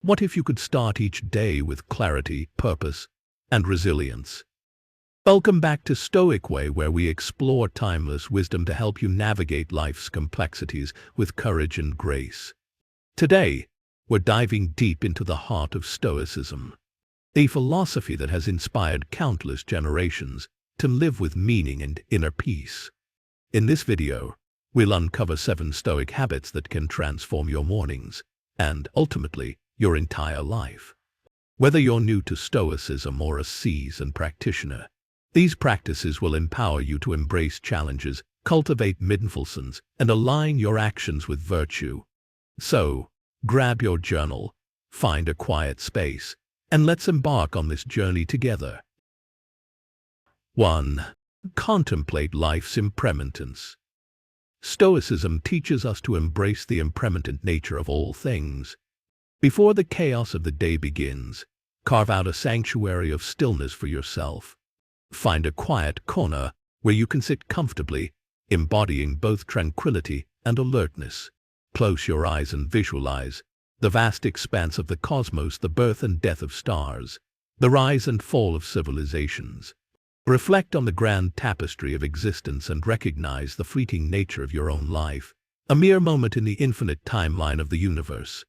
What if you could start each day with clarity, purpose, and resilience? Welcome back to Stoic Way, where we explore timeless wisdom to help you navigate life's complexities with courage and grace. Today, we're diving deep into the heart of Stoicism, a philosophy that has inspired countless generations to live with meaning and inner peace. In this video, we'll uncover 7 Stoic habits that can transform your mornings and, ultimately, your entire life. Whether you're new to Stoicism or a seasoned practitioner, these practices will empower you to embrace challenges, cultivate mindfulness, and align your actions with virtue. So, grab your journal, find a quiet space, and let's embark on this journey together. 1. Contemplate life's impermanence. Stoicism teaches us to embrace the impermanent nature of all things. Before the chaos of the day begins, carve out a sanctuary of stillness for yourself. Find a quiet corner where you can sit comfortably, embodying both tranquility and alertness. Close your eyes and visualize the vast expanse of the cosmos, the birth and death of stars, the rise and fall of civilizations. Reflect on the grand tapestry of existence and recognize the fleeting nature of your own life, a mere moment in the infinite timeline of the universe.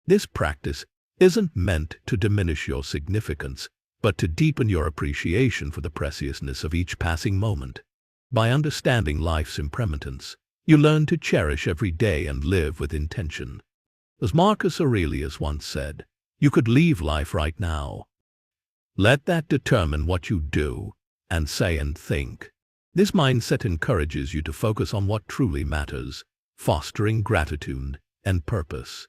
This practice isn't meant to diminish your significance, but to deepen your appreciation for the preciousness of each passing moment. By understanding life's impermanence, you learn to cherish every day and live with intention. As Marcus Aurelius once said, you could leave life right now. Let that determine what you do and say and think. This mindset encourages you to focus on what truly matters, fostering gratitude and purpose.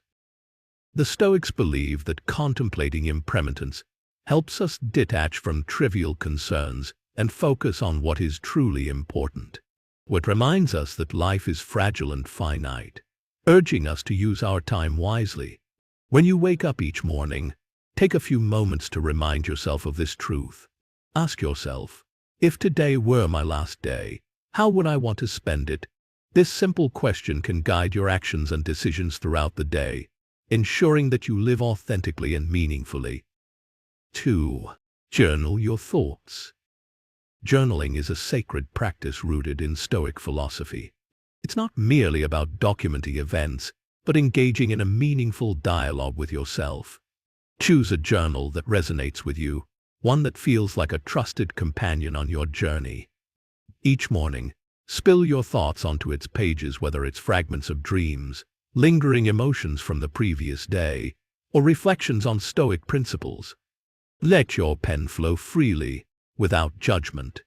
The Stoics believe that contemplating impermanence helps us detach from trivial concerns and focus on what is truly important. It reminds us that life is fragile and finite, urging us to use our time wisely. When you wake up each morning, take a few moments to remind yourself of this truth. Ask yourself, if today were my last day, how would I want to spend it? This simple question can guide your actions and decisions throughout the day, ensuring that you live authentically and meaningfully. 2. Journal your thoughts. Journaling is a sacred practice rooted in Stoic philosophy. It's not merely about documenting events, but engaging in a meaningful dialogue with yourself. Choose a journal that resonates with you, one that feels like a trusted companion on your journey. Each morning, spill your thoughts onto its pages, whether it's fragments of dreams, lingering emotions from the previous day, or reflections on Stoic principles. Let your pen flow freely, without judgment.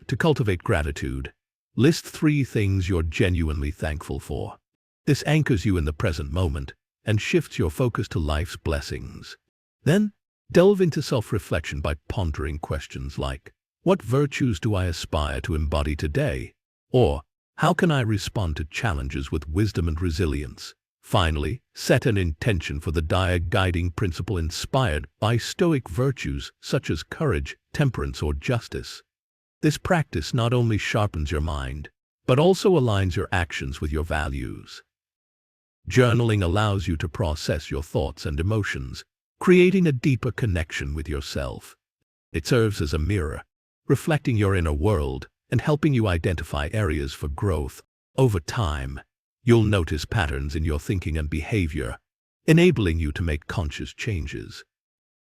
To cultivate gratitude, list 3 things you're genuinely thankful for. This anchors you in the present moment and shifts your focus to life's blessings. Then, delve into self-reflection by pondering questions like, what virtues do I aspire to embody today? Or, how can I respond to challenges with wisdom and resilience? Finally, set an intention for the guiding principle inspired by Stoic virtues such as courage, temperance, or justice. This practice not only sharpens your mind, but also aligns your actions with your values. Journaling allows you to process your thoughts and emotions, creating a deeper connection with yourself. It serves as a mirror, reflecting your inner world and helping you identify areas for growth. Over time, you'll notice patterns in your thinking and behavior, enabling you to make conscious changes.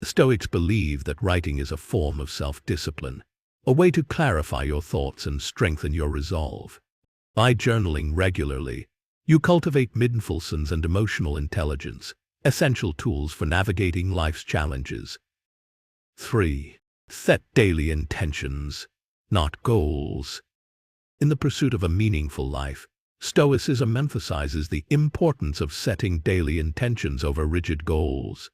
The Stoics believe that writing is a form of self-discipline, a way to clarify your thoughts and strengthen your resolve. By journaling regularly, you cultivate mindfulness and emotional intelligence, essential tools for navigating life's challenges. 3. Set daily intentions, not goals. In the pursuit of a meaningful life, Stoicism emphasizes the importance of setting daily intentions over rigid goals.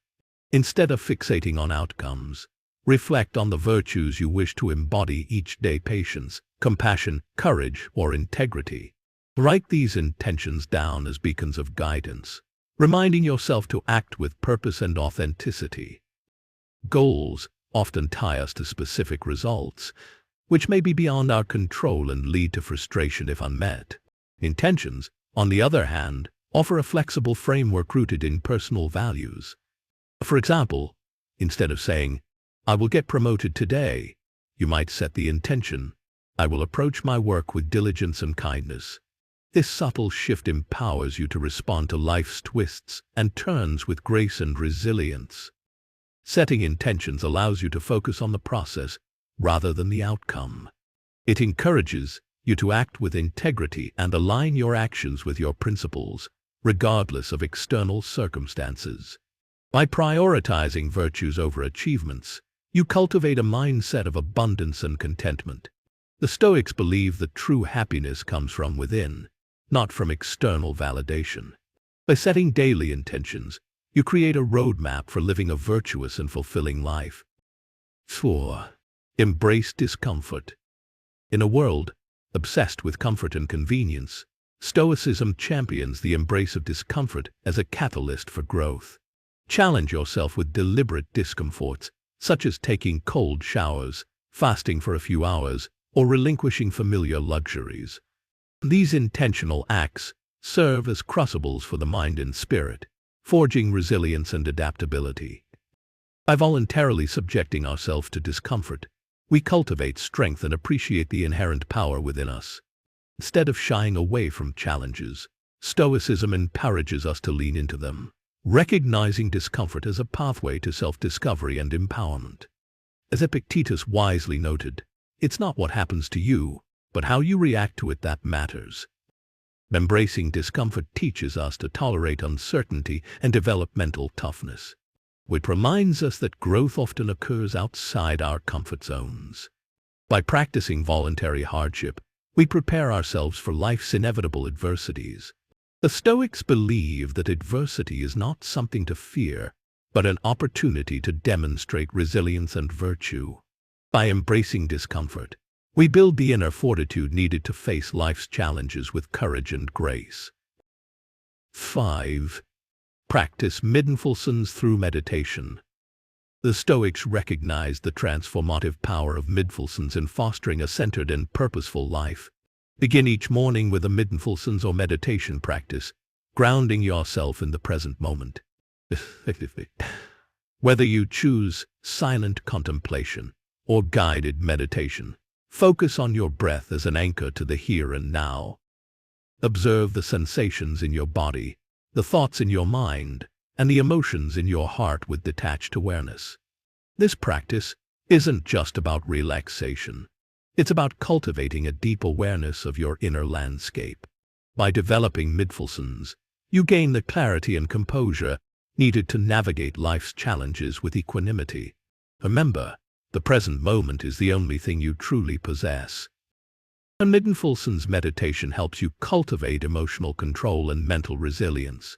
Instead of fixating on outcomes, reflect on the virtues you wish to embody each day: patience, compassion, courage, or integrity. Write these intentions down as beacons of guidance, reminding yourself to act with purpose and authenticity. Goals often tie us to specific results, which may be beyond our control and lead to frustration if unmet. Intentions, on the other hand, offer a flexible framework rooted in personal values. For example, instead of saying, "I will get promoted today," you might set the intention, "I will approach my work with diligence and kindness." This subtle shift empowers you to respond to life's twists and turns with grace and resilience. Setting intentions allows you to focus on the process rather than the outcome. It encourages you to act with integrity and align your actions with your principles, regardless of external circumstances. By prioritizing virtues over achievements, you cultivate a mindset of abundance and contentment. The Stoics believe that true happiness comes from within, not from external validation. By setting daily intentions, you create a roadmap for living a virtuous and fulfilling life. 4. Embrace discomfort. In a world obsessed with comfort and convenience, Stoicism champions the embrace of discomfort as a catalyst for growth. Challenge yourself with deliberate discomforts, such as taking cold showers, fasting for a few hours, or relinquishing familiar luxuries. These intentional acts serve as crucibles for the mind and spirit, forging resilience and adaptability. By voluntarily subjecting ourselves to discomfort, we cultivate strength and appreciate the inherent power within us. Instead of shying away from challenges, Stoicism encourages us to lean into them, recognizing discomfort as a pathway to self-discovery and empowerment. As Epictetus wisely noted, it's not what happens to you, but how you react to it that matters. Embracing discomfort teaches us to tolerate uncertainty and develop mental toughness, which reminds us that growth often occurs outside our comfort zones. By practicing voluntary hardship, we prepare ourselves for life's inevitable adversities. The Stoics believe that adversity is not something to fear, but an opportunity to demonstrate resilience and virtue. By embracing discomfort, we build the inner fortitude needed to face life's challenges with courage and grace. 5. Practice mindfulness through meditation. The Stoics recognize the transformative power of mindfulness in fostering a centered and purposeful life. Begin each morning with a mindfulness or meditation practice, grounding yourself in the present moment. Whether you choose silent contemplation or guided meditation, focus on your breath as an anchor to the here and now. Observe the sensations in your body, the thoughts in your mind, and the emotions in your heart with detached awareness. This practice isn't just about relaxation. It's about cultivating a deep awareness of your inner landscape. By developing mindfulness, you gain the clarity and composure needed to navigate life's challenges with equanimity. Remember, the present moment is the only thing you truly possess. A mindfulness meditation helps you cultivate emotional control and mental resilience.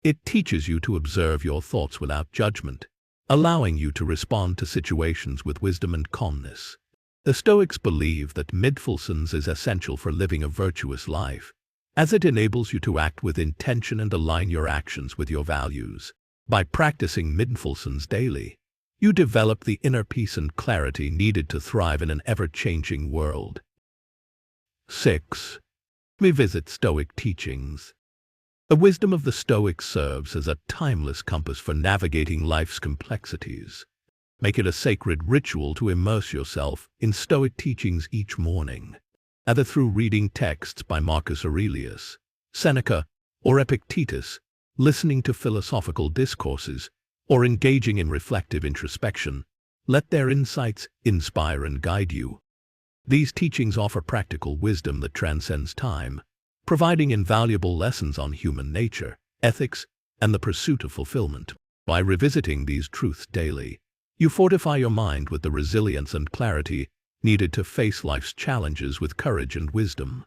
It teaches you to observe your thoughts without judgment, allowing you to respond to situations with wisdom and calmness. The Stoics believe that mindfulness is essential for living a virtuous life, as it enables you to act with intention and align your actions with your values. By practicing mindfulness daily, you develop the inner peace and clarity needed to thrive in an ever-changing world. 6. Revisit Stoic teachings. The wisdom of the Stoics serves as a timeless compass for navigating life's complexities. Make it a sacred ritual to immerse yourself in Stoic teachings each morning, either through reading texts by Marcus Aurelius, Seneca, or Epictetus, listening to philosophical discourses, or engaging in reflective introspection. Let their insights inspire and guide you. These teachings offer practical wisdom that transcends time, providing invaluable lessons on human nature, ethics, and the pursuit of fulfillment. By revisiting these truths daily, you fortify your mind with the resilience and clarity needed to face life's challenges with courage and wisdom.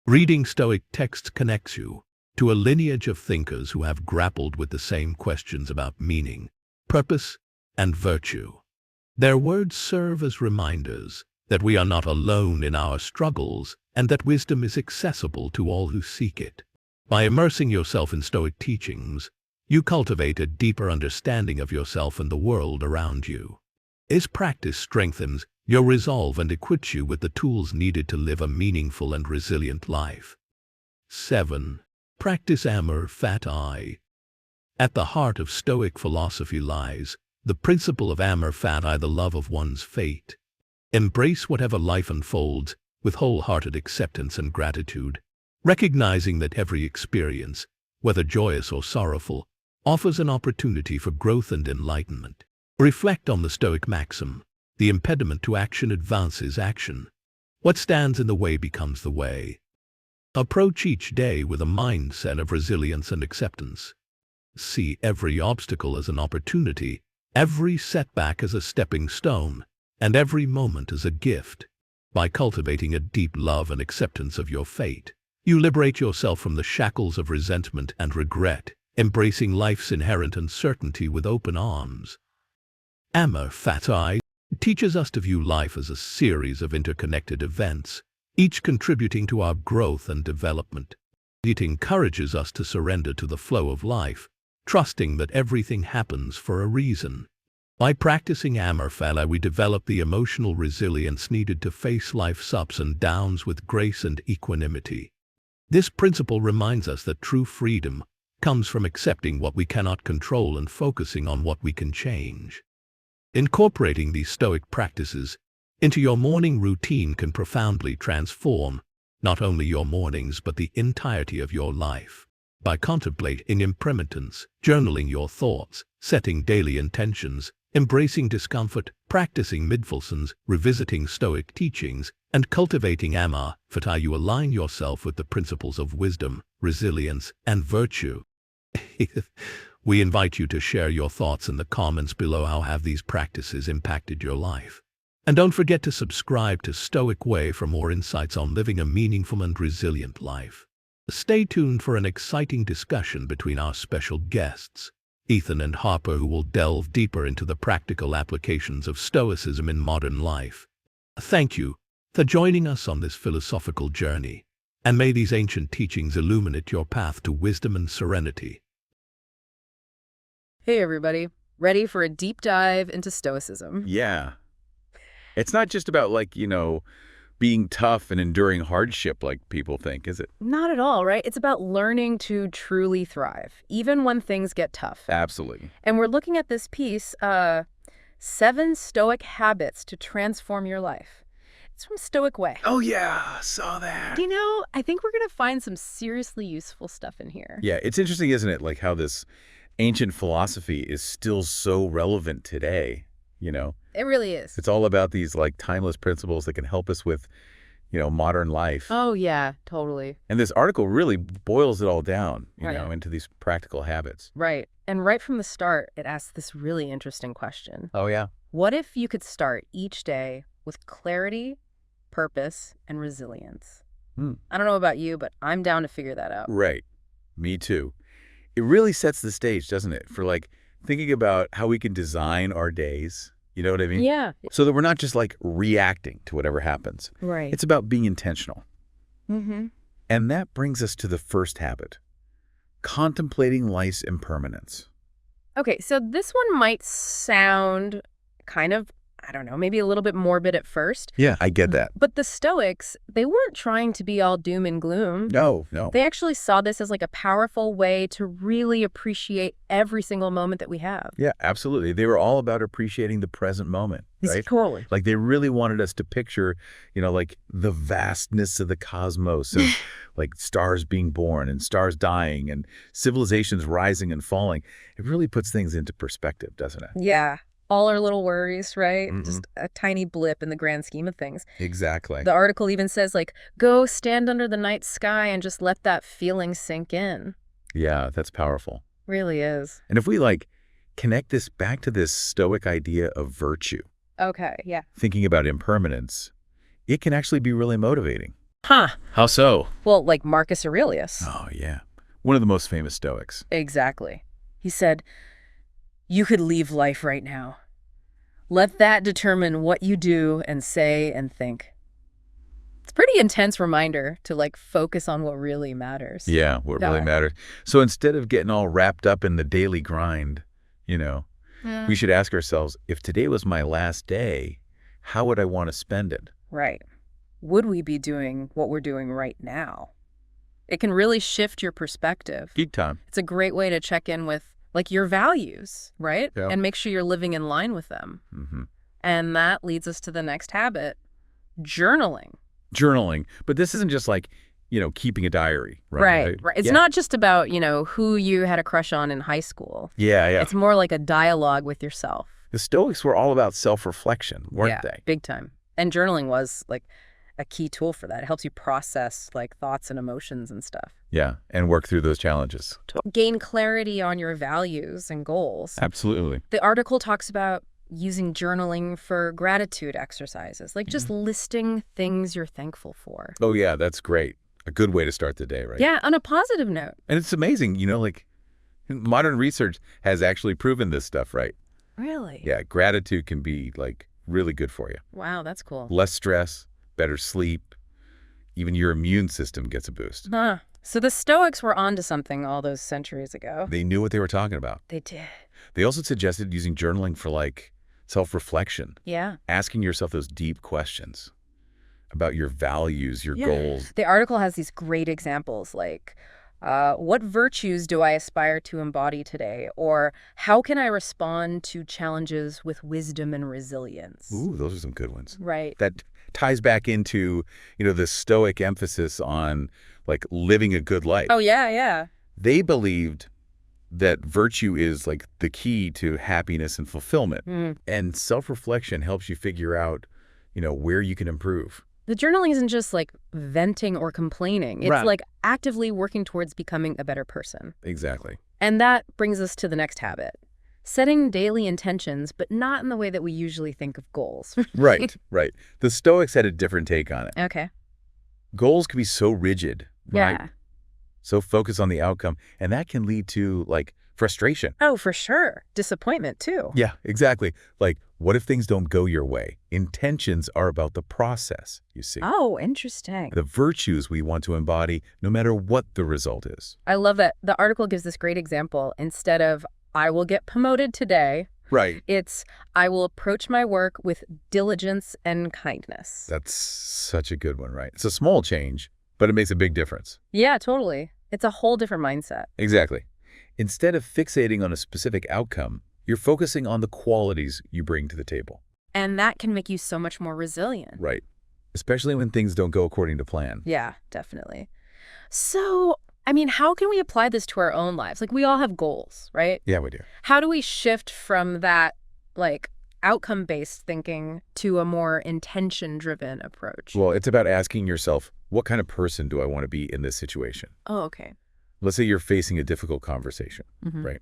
Reading Stoic texts connects you to a lineage of thinkers who have grappled with the same questions about meaning, purpose, and virtue. Their words serve as reminders that we are not alone in our struggles and that wisdom is accessible to all who seek it. By immersing yourself in Stoic teachings, you cultivate a deeper understanding of yourself and the world around you. This practice strengthens your resolve and equips you with the tools needed to live a meaningful and resilient life. 7. Practice Amor, Fati. At the heart of Stoic philosophy lies the principle of Amor Fati, the love of one's fate. Embrace whatever life unfolds with wholehearted acceptance and gratitude, recognizing that every experience, whether joyous or sorrowful, offers an opportunity for growth and enlightenment. Reflect on the Stoic maxim: the impediment to action advances action. What stands in the way becomes the way. Approach each day with a mindset of resilience and acceptance. See every obstacle as an opportunity, every setback as a stepping stone, and every moment as a gift. By cultivating a deep love and acceptance of your fate, you liberate yourself from the shackles of resentment and regret, embracing life's inherent uncertainty with open arms. Amor Fati teaches us to view life as a series of interconnected events, each contributing to our growth and development. It encourages us to surrender to the flow of life, trusting that everything happens for a reason. By practicing Amor Fati, we develop the emotional resilience needed to face life's ups and downs with grace and equanimity. This principle reminds us that true freedom comes from accepting what we cannot control and focusing on what we can change. Incorporating these Stoic practices into your morning routine can profoundly transform not only your mornings but the entirety of your life. By contemplating impermanence, journaling your thoughts, setting daily intentions, embracing discomfort, practicing mindfulness, revisiting Stoic teachings, and cultivating Amor Fati, you align yourself with the principles of wisdom, resilience, and virtue. We invite you to share your thoughts in the comments below. How have these practices impacted your life? And don't forget to subscribe to Stoic Way for more insights on living a meaningful and resilient life. Stay tuned for an exciting discussion between our special guests, Ethan and Harper, who will delve deeper into the practical applications of Stoicism in modern life. Thank you for joining us on this philosophical journey, and may these ancient teachings illuminate your path to wisdom and serenity. Hey everybody, ready for a deep dive into Stoicism? Yeah. It's not just about being tough and enduring hardship like people think, is it? Not at all, right? It's about learning to truly thrive, even when things get tough. Absolutely. And we're looking at this piece, 7 Stoic Habits to Transform Your Life. It's from Stoic Way. Oh yeah, saw that. I think we're going to find some seriously useful stuff in here. Yeah, it's interesting, isn't it? Like how this ancient philosophy is still so relevant today, It really is. It's all about these timeless principles that can help us with, modern life. Oh yeah, totally. And this article really boils it all down, Right. into these practical habits. Right. And right from the start, it asks this really interesting question. Oh yeah. What if you could start each day with clarity, purpose, and resilience? I don't know about you, but I'm down to figure that out. Right. Me too. It really sets the stage, doesn't it, for thinking about how we can design our days. You know what I mean? Yeah. So that we're not just reacting to whatever happens. Right. It's about being intentional. Mm-hmm. And that brings us to the first habit, contemplating life's impermanence. Okay, so this one might sound kind of, I don't know, maybe a little bit morbid at first. Yeah, I get that. But the Stoics, they weren't trying to be all doom and gloom. No. They actually saw this as a powerful way to really appreciate every single moment that we have. Yeah, absolutely. They were all about appreciating the present moment, right? Totally. They really wanted us to picture, the vastness of the cosmos, of stars being born and stars dying and civilizations rising and falling. It really puts things into perspective, doesn't it? Yeah. All our little worries, right? Mhm. Just a tiny blip in the grand scheme of things. Exactly. The article even says, go stand under the night sky and just let that feeling sink in. Yeah, that's powerful. Really is. And if we connect this back to this Stoic idea of virtue, Okay, yeah. thinking about impermanence, it can actually be really motivating. Huh. How so? Well, like Marcus Aurelius. Oh, yeah. One of the most famous Stoics. Exactly. He said, you could leave life right now. Let that determine what you do and say and think. It's a pretty intense reminder to focus on what really matters. Yeah, what really Yeah. matters. So instead of getting all wrapped up in the daily grind, we should ask ourselves, if today was my last day, how would I want to spend it? Right. Would we be doing what we're doing right now? It can really shift your perspective. Big time. It's a great way to check in with like your values, right? Yeah. And make sure you're living in line with them. Mm-hmm. And that leads us to the next habit, journaling. Journaling. But this isn't just like, keeping a diary, right? Right. It's not just about, who you had a crush on in high school. Yeah. It's more like a dialogue with yourself. The Stoics were all about self-reflection, weren't they? Big time. And journaling was like a key tool for that. It helps you process like thoughts and emotions and stuff. Yeah, and work through those challenges. Gain clarity on your values and goals. Absolutely. The article talks about using journaling for gratitude exercises, like just listing things you're thankful for. Oh, yeah, that's great. A good way to start the day, right? Yeah, on a positive note. And it's amazing, like modern research has actually proven this stuff, right? Really? Yeah, gratitude can be like really good for you. Wow, that's cool. Less stress, better sleep, even your immune system gets a boost. Huh. So the Stoics were onto something all those centuries ago. They knew what they were talking about. They did. They also suggested using journaling for like self-reflection. Yeah. Asking yourself those deep questions about your values, your goals. The article has these great examples like, what virtues do I aspire to embody today? Or how can I respond to challenges with wisdom and resilience? Ooh, those are some good ones. Right. That ties back into, the Stoic emphasis on like living a good life. Oh, yeah. They believed that virtue is like the key to happiness and fulfillment. And self-reflection helps you figure out, where you can improve. The journaling isn't just like venting or complaining. It's like actively working towards becoming a better person. Exactly. And that brings us to the next habit. Setting daily intentions, but not in the way that we usually think of goals. Right. The Stoics had a different take on it. Okay. Goals can be so rigid, right? Yeah. So focused on the outcome, and that can lead to like frustration. Oh, for sure. Disappointment too. Yeah, exactly. Like, what if things don't go your way? Intentions are about the process, you see. Oh, interesting. The virtues we want to embody, no matter what the result is. I love that. The article gives this great example. Instead of, I will get promoted today, Right. it's, I will approach my work with diligence and kindness. That's such a good one, right? It's a small change, but it makes a big difference. Yeah, totally. It's a whole different mindset. Exactly. Instead of fixating on a specific outcome, you're focusing on the qualities you bring to the table. And that can make you so much more resilient. Right. Especially when things don't go according to plan. Yeah, definitely. So, how can we apply this to our own lives? Like, we all have goals, right? Yeah, we do. How do we shift from that, like, outcome-based thinking to a more intention-driven approach? Well, it's about asking yourself, what kind of person do I want to be in this situation? Oh, okay. Let's say you're facing a difficult conversation, Mm-hmm. right?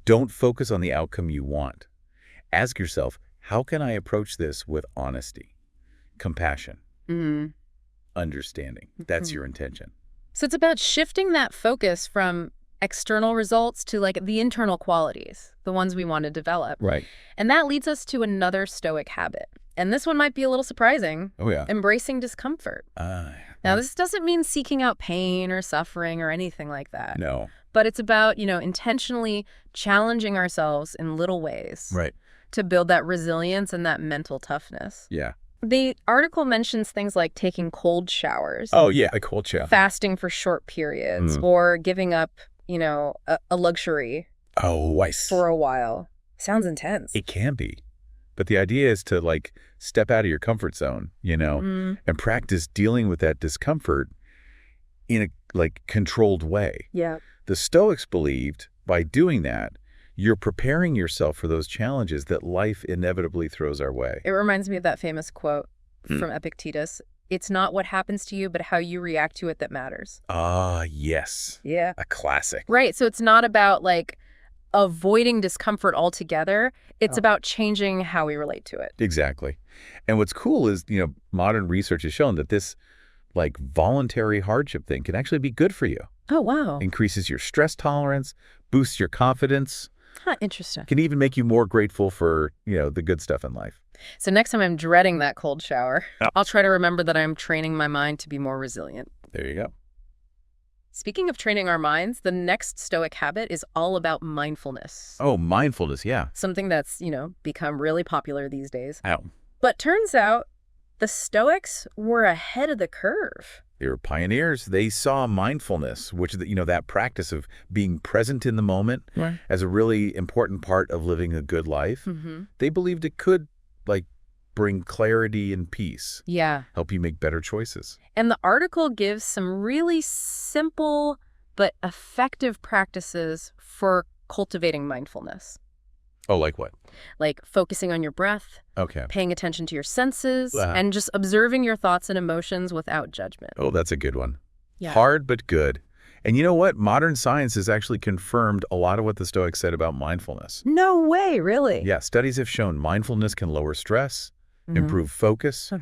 Don't focus on the outcome you want. Ask yourself, how can I approach this with honesty, compassion, Mm-hmm. understanding? That's your intention. So it's about shifting that focus from external results to like the internal qualities, the ones we want to develop. Right. And that leads us to another Stoic habit. And this one might be a little surprising. Oh, yeah. Embracing discomfort. Now, this doesn't mean seeking out pain or suffering or anything like that. No. But it's about, intentionally challenging ourselves in little ways. Right. To build that resilience and that mental toughness. Yeah. The article mentions things like taking cold showers. Oh, yeah. A cold shower. Fasting for short periods, or giving up, a luxury Oh, I see. for a while. Sounds intense. It can be. But the idea is to like step out of your comfort zone, and practice dealing with that discomfort in a like controlled way. Yeah. The Stoics believed by doing that, you're preparing yourself for those challenges that life inevitably throws our way. It reminds me of that famous quote from Epictetus. It's not what happens to you, but how you react to it that matters. Ah, yes. Yeah. A classic. Right. So it's not about like avoiding discomfort altogether. It's about changing how we relate to it. Exactly. And what's cool is, modern research has shown that this like voluntary hardship thing can actually be good for you. Oh, wow. Increases your stress tolerance, boosts your confidence, Huh, interesting. can even make you more grateful for, the good stuff in life. So next time I'm dreading that cold shower, I'll try to remember that I'm training my mind to be more resilient. There you go. Speaking of training our minds, the next Stoic habit is all about mindfulness. Oh, mindfulness, yeah. Something that's, become really popular these days. Ow. But turns out The Stoics were ahead of the curve. They were pioneers. They saw mindfulness, which is, that practice of being present in the moment as a really important part of living a good life. They believed it could, bring clarity and peace. Yeah. Help you make better choices. And the article gives some really simple but effective practices for cultivating mindfulness. Oh, like what? Like focusing on your breath, Okay. paying attention to your senses, and just observing your thoughts and emotions without judgment. Oh, that's a good one. Yeah. Hard, but good. And you know what? Modern science has actually confirmed a lot of what the Stoics said about mindfulness. No way, really? Yeah, studies have shown mindfulness can lower stress, improve focus.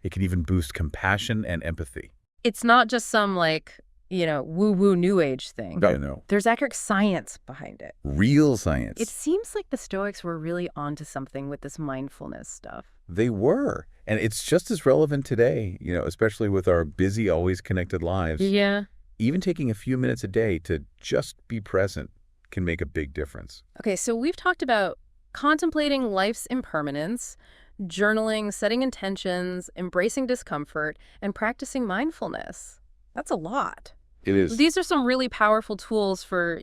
It can even boost compassion and empathy. It's not just some woo-woo new age thing. No. There's accurate science behind it. Real science. It seems like the Stoics were really onto something with this mindfulness stuff. They were. And it's just as relevant today, especially with our busy, always connected lives. Yeah. Even taking a few minutes a day to just be present can make a big difference. Okay, so we've talked about contemplating life's impermanence, journaling, setting intentions, embracing discomfort, and practicing mindfulness. That's a lot. It is. These are some really powerful tools for,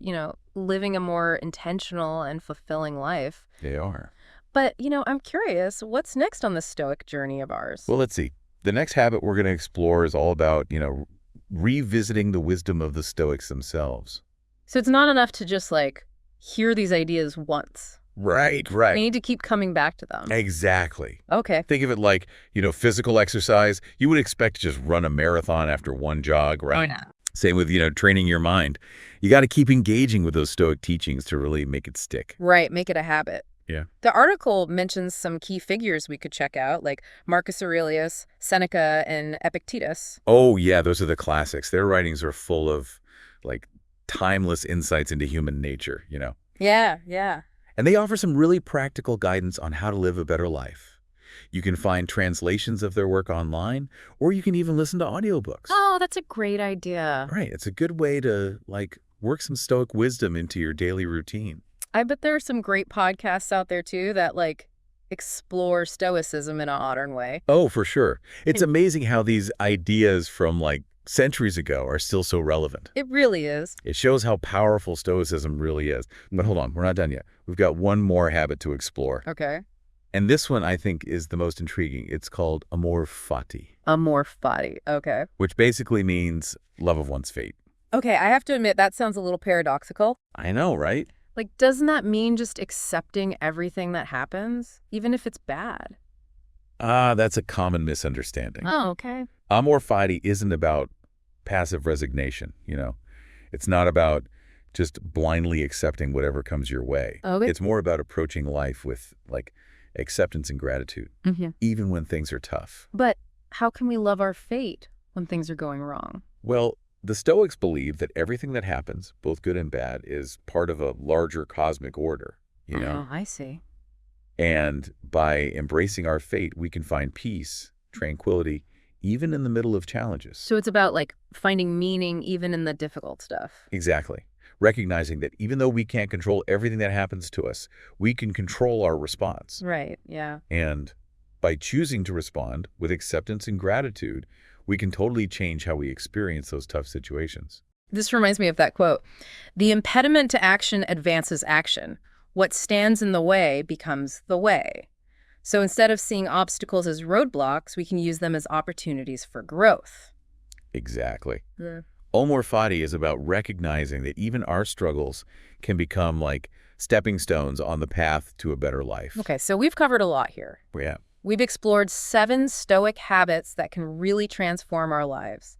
living a more intentional and fulfilling life. They are. But, I'm curious, what's next on this Stoic journey of ours? Well, let's see. The next habit we're going to explore is all about, revisiting the wisdom of the Stoics themselves. So it's not enough to just, hear these ideas once. Right. We need to keep coming back to them. Exactly. Okay. Think of it like, physical exercise. You would expect to just run a marathon after one jog, right? Oh, no. Same with, training your mind. You got to keep engaging with those Stoic teachings to really make it stick. Right, make it a habit. Yeah. The article mentions some key figures we could check out, like Marcus Aurelius, Seneca, and Epictetus. Oh, yeah, those are the classics. Their writings are full of, timeless insights into human nature, Yeah. And they offer some really practical guidance on how to live a better life. You can find translations of their work online, or you can even listen to audiobooks. Oh, that's a great idea. Right. It's a good way to, work some Stoic wisdom into your daily routine. I bet there are some great podcasts out there, too, that, explore Stoicism in a modern way. Oh, for sure. It's amazing how these ideas from, centuries ago are still so relevant. It really is. It shows how powerful Stoicism really is. But hold on, we're not done yet. We've got one more habit to explore. Okay. And this one, I think, is the most intriguing. It's called Amor Fati. Amor Fati. Okay. Which basically means love of one's fate. Okay, I have to admit, that sounds a little paradoxical. I know, right? Doesn't that mean just accepting everything that happens, even if it's bad? That's a common misunderstanding. Oh, okay. Amor Fati isn't about passive resignation, It's not about just blindly accepting whatever comes your way. Okay. It's more about approaching life with, acceptance and gratitude, even when things are tough. But how can we love our fate when things are going wrong? Well, the Stoics believe that everything that happens, both good and bad, is part of a larger cosmic order, Oh, I see. And by embracing our fate, we can find peace, tranquility, even in the middle of challenges. So it's about, finding meaning even in the difficult stuff. Exactly. Recognizing that even though we can't control everything that happens to us, we can control our response. Right, yeah. And by choosing to respond with acceptance and gratitude, we can totally change how we experience those tough situations. This reminds me of that quote. The impediment to action advances action. What stands in the way becomes the way. So instead of seeing obstacles as roadblocks, we can use them as opportunities for growth. Exactly. Yeah. Amor Fati is about recognizing that even our struggles can become stepping stones on the path to a better life. Okay, so we've covered a lot here. Yeah. We've explored 7 Stoic habits that can really transform our lives.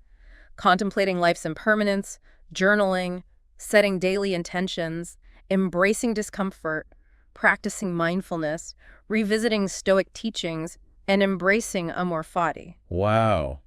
Contemplating life's impermanence, journaling, setting daily intentions, embracing discomfort, practicing mindfulness, revisiting Stoic teachings, and embracing Amor Fati. Wow.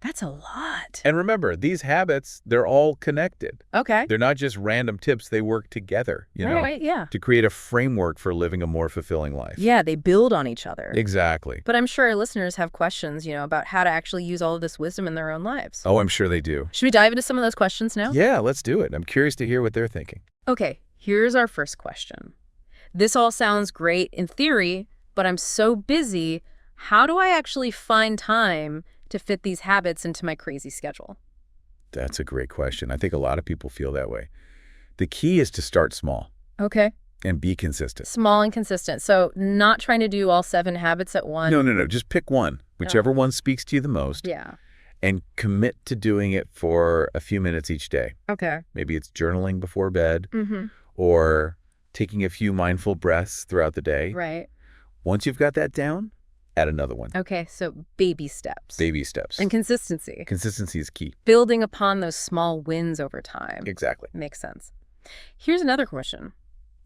That's a lot. And remember, these habits, they're all connected. Okay. They're not just random tips. They work together, Right, yeah. to create a framework for living a more fulfilling life. Yeah, they build on each other. Exactly. But I'm sure our listeners have questions, about how to actually use all of this wisdom in their own lives. Oh, I'm sure they do. Should we dive into some of those questions now? Yeah, let's do it. I'm curious to hear what they're thinking. Okay, here's our first question. This all sounds great in theory, but I'm so busy. How do I actually find time to fit these habits into my crazy schedule? That's a great question. I think a lot of people feel that way. The key is to start small Okay. and be consistent. Small and consistent. So not trying to do all 7 habits at once. No. Just pick one, whichever one speaks to you the most, Yeah. and commit to doing it for a few minutes each day. Okay. Maybe it's journaling before bed Mm-hmm. or taking a few mindful breaths throughout the day. Right. Once you've got that down, add another one. Okay. So baby steps. Baby steps. And consistency. Consistency is key. Building upon those small wins over time. Exactly. Makes sense. Here's another question.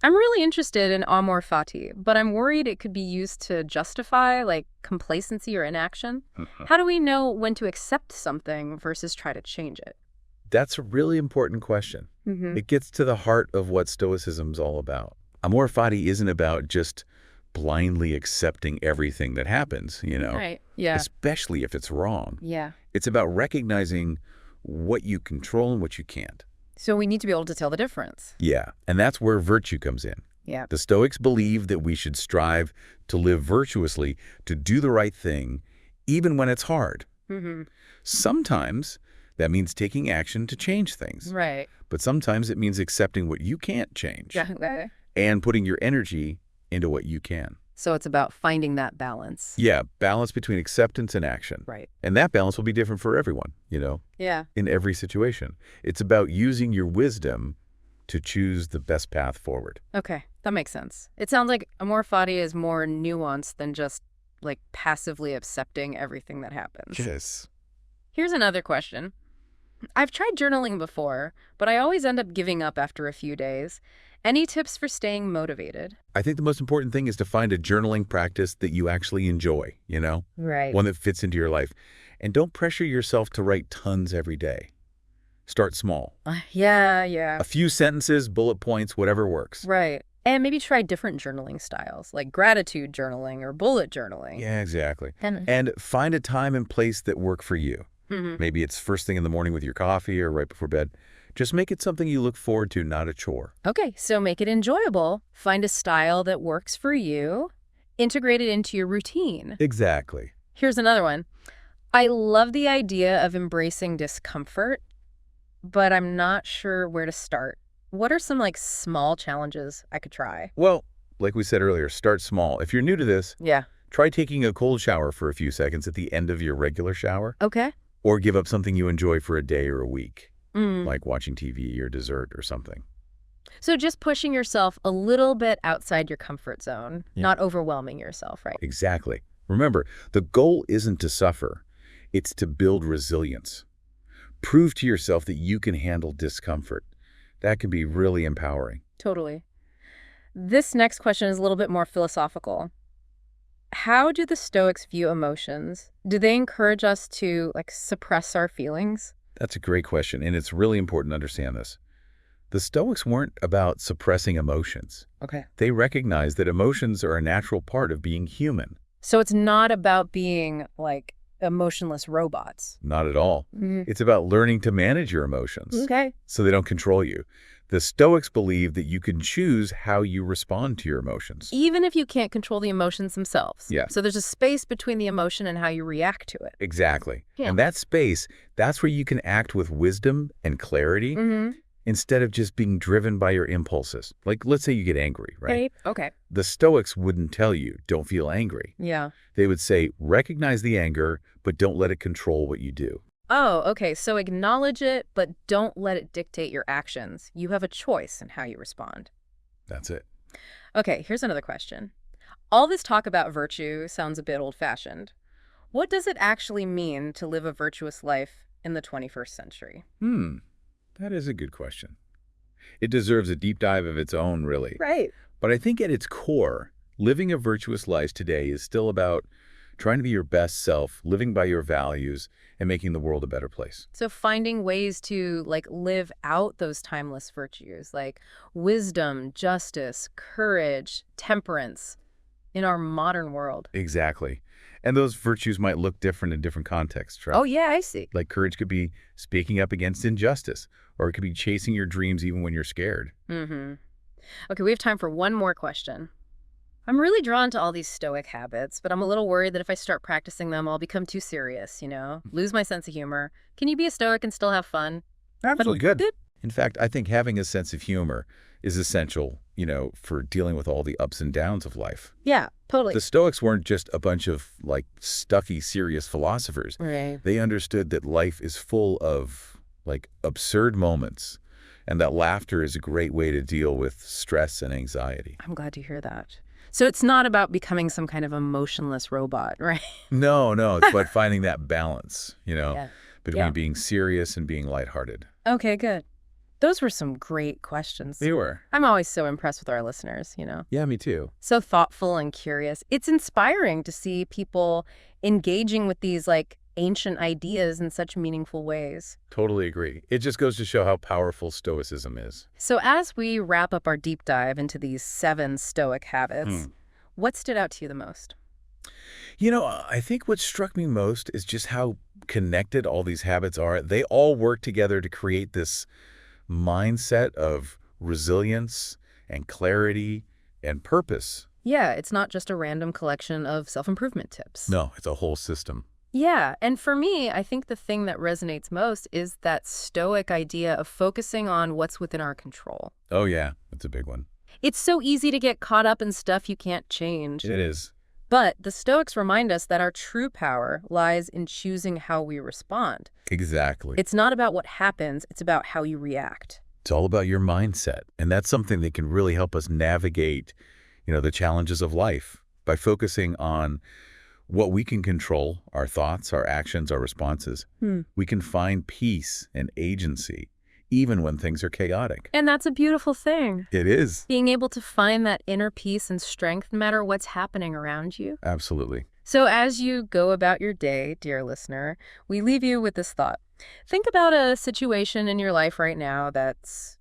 I'm really interested in Amor Fati, but I'm worried it could be used to justify, like, complacency or inaction. How do we know when to accept something versus try to change it? That's a really important question. Mm-hmm. It gets to the heart of what Stoicism's all about. Amor Fati isn't about just blindly accepting everything that happens, Right. Yeah. especially if it's wrong. Yeah. It's about recognizing what you control and what you can't. So we need to be able to tell the difference. Yeah, and that's where virtue comes in. Yeah. The Stoics believe that we should strive to live virtuously, to do the right thing, even when it's hard. Mm-hmm. Sometimes that means taking action to change things. Right. But sometimes it means accepting what you can't change Yeah. and putting your energy into what you can. So it's about finding that balance. Yeah, balance between acceptance and action. Right. And that balance will be different for everyone, Yeah. in every situation. It's about using your wisdom to choose the best path forward. Okay. That makes sense. It sounds like Amor Fati is more nuanced than just, like, passively accepting everything that happens. Yes. Here's another question. I've tried journaling before, but I always end up giving up after a few days. Any tips for staying motivated? I think the most important thing is to find a journaling practice that you actually enjoy, Right. one that fits into your life. And don't pressure yourself to write tons every day. Start small. Yeah. A few sentences, bullet points, whatever works. Right. And maybe try different journaling styles, like gratitude journaling or bullet journaling. Yeah, exactly. And And find a time and place that work for you. Mhm. Maybe it's first thing in the morning with your coffee or right before bed. Just make it something you look forward to, not a chore. Okay, so make it enjoyable. Find a style that works for you. Integrate it into your routine. Exactly. Here's another one. I love the idea of embracing discomfort, but I'm not sure where to start. What are some, like, small challenges I could try? Well, like we said earlier, start small. If you're new to this, Yeah. try taking a cold shower for a few seconds at the end of your regular shower, Okay. or give up something you enjoy for a day or a week, Mm. like watching TV or dessert or something. So just pushing yourself a little bit outside your comfort zone, Yeah. not overwhelming yourself, right? Exactly. Remember, the goal isn't to suffer. It's to build resilience. Prove to yourself that you can handle discomfort. That can be really empowering. Totally. This next question is a little bit more philosophical. How do the Stoics view emotions? Do they encourage us to, like, suppress our feelings? That's a great question, and it's really important to understand this. The Stoics weren't about suppressing emotions. Okay. They recognized that emotions are a natural part of being human. So it's not about being, like, emotionless robots. Not at all. Mm. It's about learning to manage your emotions Okay. so they don't control you. The Stoics believe that you can choose how you respond to your emotions. Even if you can't control the emotions themselves. Yeah. So there's a space between the emotion and how you react to it. Exactly. Yeah. And that space, that's where you can act with wisdom and clarity Mm-hmm. instead of just being driven by your impulses. Like, let's say you get angry, right? Okay. The Stoics wouldn't tell you, don't feel angry. Yeah. They would say, recognize the anger, but don't let it control what you do. Oh, okay. So acknowledge it, but don't let it dictate your actions. You have a choice in how you respond. That's it. Okay, here's another question. All this talk about virtue sounds a bit old-fashioned. What does it actually mean to live a virtuous life in the 21st century? That is a good question. It deserves a deep dive of its own, really. Right. But I think at its core, living a virtuous life today is still about trying to be your best self, living by your values, and making the world a better place. So finding ways to, like, live out those timeless virtues, like wisdom, justice, courage, temperance in our modern world. Exactly. And those virtues might look different in different contexts, right? Oh, yeah, I see. Like courage could be speaking up against injustice, or it could be chasing your dreams even when you're scared. Mm-hmm. Okay, we have time for one more question. I'm really drawn to all these Stoic habits, but I'm a little worried that if I start practicing them, I'll become too serious, lose my sense of humor. Can you be a Stoic and still have fun? Absolutely good. Good. In fact, I think having a sense of humor is essential, for dealing with all the ups and downs of life. Yeah, totally. The Stoics weren't just a bunch of, stuffy, serious philosophers. Right. They understood that life is full of, absurd moments, and that laughter is a great way to deal with stress and anxiety. I'm glad to hear that. So it's not about becoming some kind of emotionless robot, right? No, it's about finding that balance, Yeah. between Yeah. being serious and being lighthearted. Okay, good. Those were some great questions. They were. I'm always so impressed with our listeners, Yeah, me too. So thoughtful and curious. It's inspiring to see people engaging with these ancient ideas in such meaningful ways. Totally agree. It just goes to show how powerful Stoicism is. So as we wrap up our deep dive into these 7 Stoic habits, what stood out to you the most? I think what struck me most is just how connected all these habits are. They all work together to create this mindset of resilience and clarity and purpose. Yeah, it's not just a random collection of self-improvement tips. No, it's a whole system. Yeah, and for me, I think the thing that resonates most is that Stoic idea of focusing on what's within our control. Oh, yeah, that's a big one. It's so easy to get caught up in stuff you can't change. It is. But the Stoics remind us that our true power lies in choosing how we respond. Exactly. It's not about what happens, it's about how you react. It's all about your mindset. And that's something that can really help us navigate, the challenges of life by focusing on what we can control, our thoughts, our actions, our responses. We can find peace and agency, even when things are chaotic. And that's a beautiful thing. It is. Being able to find that inner peace and strength no matter what's happening around you. Absolutely. So as you go about your day, dear listener, we leave you with this thought. Think about a situation in your life right now that's,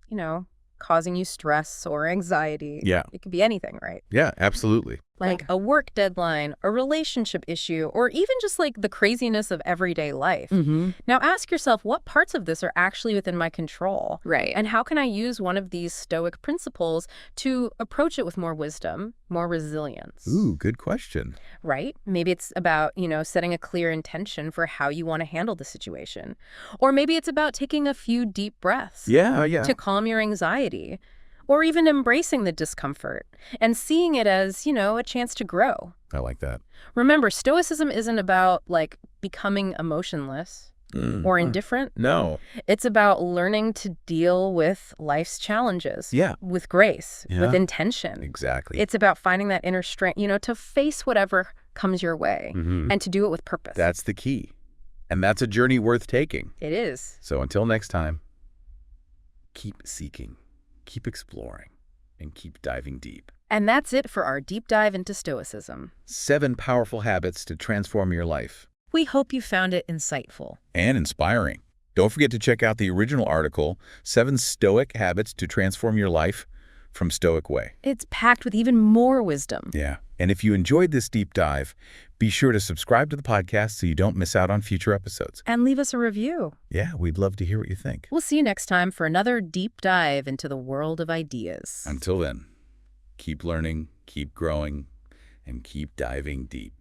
causing you stress or anxiety. Yeah. It could be anything, right? Yeah, absolutely. Like a work deadline, a relationship issue, or even just the craziness of everyday life. Now ask yourself, what parts of this are actually within my control? Right. And how can I use one of these Stoic principles to approach it with more wisdom, more resilience? Ooh, good question. Right? Maybe it's about, setting a clear intention for how you want to handle the situation. Or maybe it's about taking a few deep breaths Yeah. to calm your anxiety. Or even embracing the discomfort and seeing it as, a chance to grow. I like that. Remember, Stoicism isn't about becoming emotionless or indifferent. No. It's about learning to deal with life's challenges. Yeah. With grace, Yeah. with intention. Exactly. It's about finding that inner strength, to face whatever comes your way and to do it with purpose. That's the key. And that's a journey worth taking. It is. So until next time, keep seeking, keep exploring, and keep diving deep. And that's it for our deep dive into Stoicism. 7 powerful habits to transform your life. We hope you found it insightful. And inspiring. Don't forget to check out the original article, 7 Stoic Habits to Transform Your Life from Stoic Way. It's packed with even more wisdom. Yeah. And if you enjoyed this deep dive, be sure to subscribe to the podcast so you don't miss out on future episodes. And leave us a review. Yeah, we'd love to hear what you think. We'll see you next time for another deep dive into the world of ideas. Until then, keep learning, keep growing, and keep diving deep.